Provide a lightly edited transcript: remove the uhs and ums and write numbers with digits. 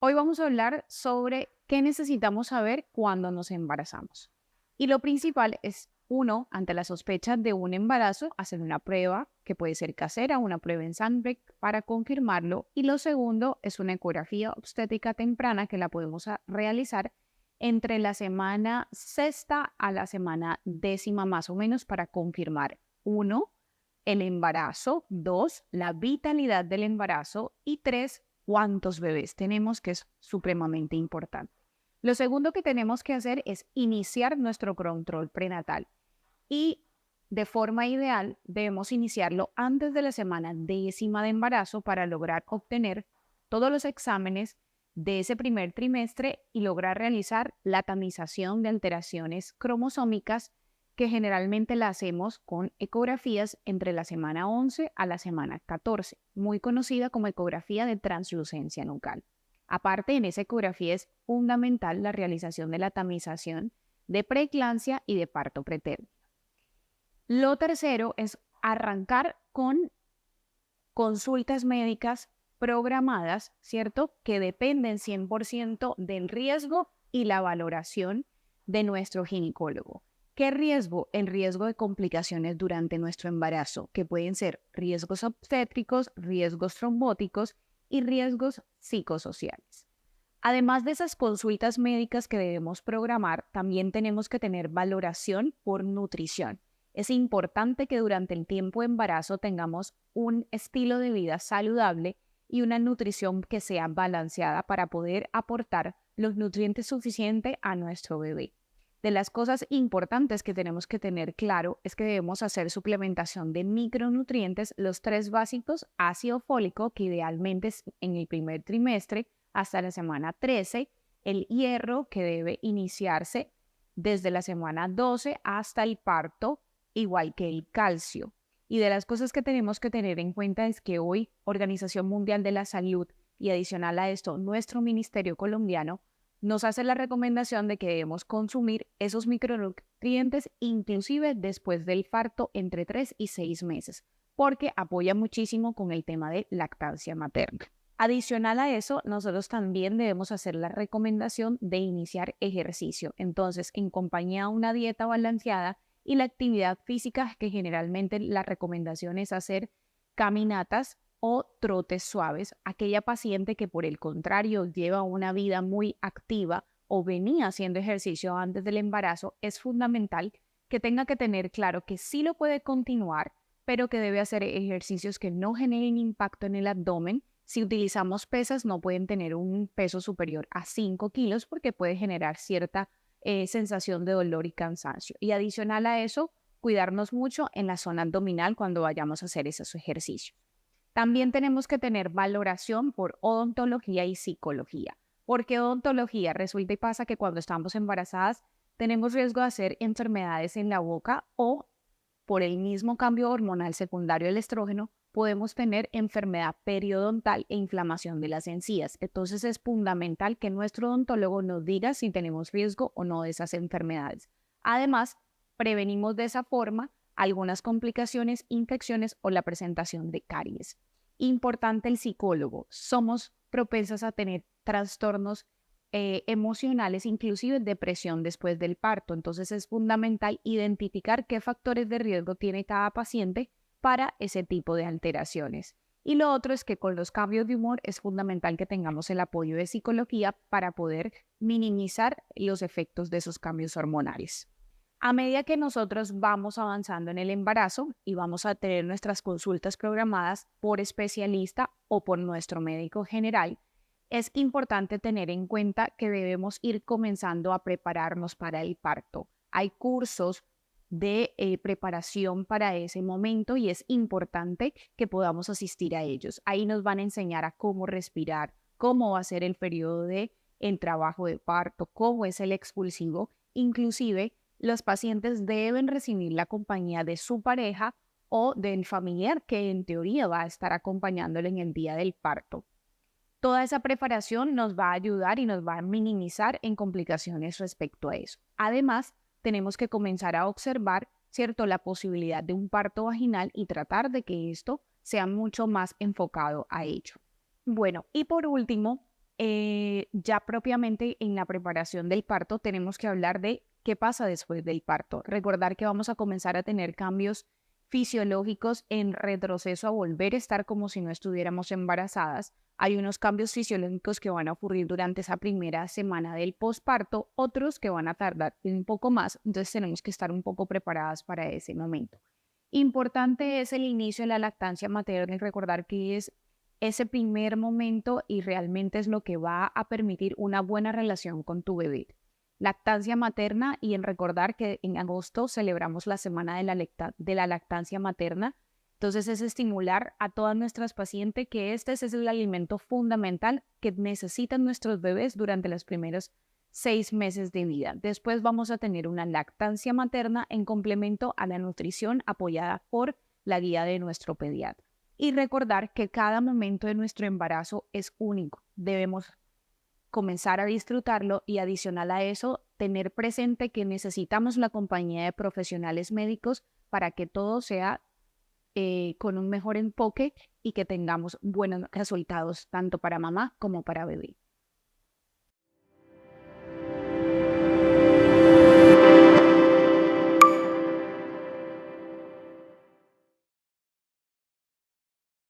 Hoy vamos a hablar sobre qué necesitamos saber cuando nos embarazamos. Y lo principal es, uno, ante la sospecha de un embarazo, hacer una prueba que puede ser casera, una prueba en sangre para confirmarlo. Y lo segundo es una ecografía obstétrica temprana que la podemos realizar entre la semana sexta a la semana décima más o menos para confirmar, uno, el embarazo, dos, la vitalidad del embarazo y tres, cuántos bebés tenemos, que es supremamente importante. Lo segundo que tenemos que hacer es iniciar nuestro control prenatal y de forma ideal debemos iniciarlo antes de la semana décima de embarazo para lograr obtener todos los exámenes de ese primer trimestre y lograr realizar la tamización de alteraciones cromosómicas que generalmente la hacemos con ecografías entre la semana 11 a la semana 14, muy conocida como ecografía de translucencia nucal. Aparte, en esa ecografía es fundamental la realización de la tamización de preeclampsia y de parto pretérmino. Lo tercero es arrancar con consultas médicas programadas, ¿cierto? Que dependen 100% del riesgo y la valoración de nuestro ginecólogo. ¿Qué riesgo? El riesgo de complicaciones durante nuestro embarazo, que pueden ser riesgos obstétricos, riesgos trombóticos y riesgos psicosociales. Además de esas consultas médicas que debemos programar, también tenemos que tener valoración por nutrición. Es importante que durante el tiempo de embarazo tengamos un estilo de vida saludable y una nutrición que sea balanceada para poder aportar los nutrientes suficientes a nuestro bebé. De las cosas importantes que tenemos que tener claro es que debemos hacer suplementación de micronutrientes, los tres básicos, ácido fólico, que idealmente es en el primer trimestre hasta la semana 13, el hierro, que debe iniciarse desde la semana 12 hasta el parto, igual que el calcio. Y de las cosas que tenemos que tener en cuenta es que hoy Organización Mundial de la Salud y adicional a esto nuestro Ministerio Colombiano nos hace la recomendación de que debemos consumir esos micronutrientes inclusive después del parto entre 3 y 6 meses, porque apoya muchísimo con el tema de lactancia materna. Adicional a eso, nosotros también debemos hacer la recomendación de iniciar ejercicio. Entonces, en compañía de una dieta balanceada y la actividad física, que generalmente la recomendación es hacer caminatas o trotes suaves. Aquella paciente que por el contrario lleva una vida muy activa o venía haciendo ejercicio antes del embarazo, es fundamental que tenga que tener claro que sí lo puede continuar, pero que debe hacer ejercicios que no generen impacto en el abdomen. Si utilizamos pesas, no pueden tener un peso superior a 5 kilos porque puede generar cierta sensación de dolor y cansancio. Y adicional a eso, cuidarnos mucho en la zona abdominal cuando vayamos a hacer esos ejercicios. También tenemos que tener valoración por odontología y psicología. ¿Por qué odontología? Resulta y pasa que cuando estamos embarazadas tenemos riesgo de hacer enfermedades en la boca o por el mismo cambio hormonal secundario del estrógeno, podemos tener enfermedad periodontal e inflamación de las encías. Entonces es fundamental que nuestro odontólogo nos diga si tenemos riesgo o no de esas enfermedades. Además, prevenimos de esa forma algunas complicaciones, infecciones o la presentación de caries. Importante el psicólogo. Somos propensas a tener trastornos emocionales, inclusive depresión después del parto. Entonces es fundamental identificar qué factores de riesgo tiene cada paciente para ese tipo de alteraciones. Y lo otro es que con los cambios de humor es fundamental que tengamos el apoyo de psicología para poder minimizar los efectos de esos cambios hormonales. A medida que nosotros vamos avanzando en el embarazo y vamos a tener nuestras consultas programadas por especialista o por nuestro médico general, es importante tener en cuenta que debemos ir comenzando a prepararnos para el parto. Hay cursos de preparación para ese momento y es importante que podamos asistir a ellos. Ahí nos van a enseñar a cómo respirar, cómo va a ser el periodo de el trabajo de parto, cómo es el expulsivo. Inclusive, los pacientes deben recibir la compañía de su pareja o del familiar que en teoría va a estar acompañándole en el día del parto. Toda esa preparación nos va a ayudar y nos va a minimizar en complicaciones respecto a eso. Además, tenemos que comenzar a observar, ¿cierto?, la posibilidad de un parto vaginal y tratar de que esto sea mucho más enfocado a ello. Bueno, y por último, Ya propiamente en la preparación del parto tenemos que hablar de qué pasa después del parto. Recordar que vamos a comenzar a tener cambios fisiológicos en retroceso a volver a estar como si no estuviéramos embarazadas. Hay unos cambios fisiológicos que van a ocurrir durante esa primera semana del posparto, otros que van a tardar un poco más, entonces tenemos que estar un poco preparadas para ese momento. Importante es el inicio de la lactancia materna y recordar que es ese primer momento y realmente es lo que va a permitir una buena relación con tu bebé. Lactancia materna y en recordar que en agosto celebramos la semana de la lactancia materna. Entonces es estimular a todas nuestras pacientes que este es el alimento fundamental que necesitan nuestros bebés durante los primeros 6 meses de vida. Después vamos a tener una lactancia materna en complemento a la nutrición apoyada por la guía de nuestro pediatra. Y recordar que cada momento de nuestro embarazo es único. Debemos comenzar a disfrutarlo y adicional a eso, tener presente que necesitamos la compañía de profesionales médicos para que todo sea con un mejor enfoque y que tengamos buenos resultados tanto para mamá como para bebé.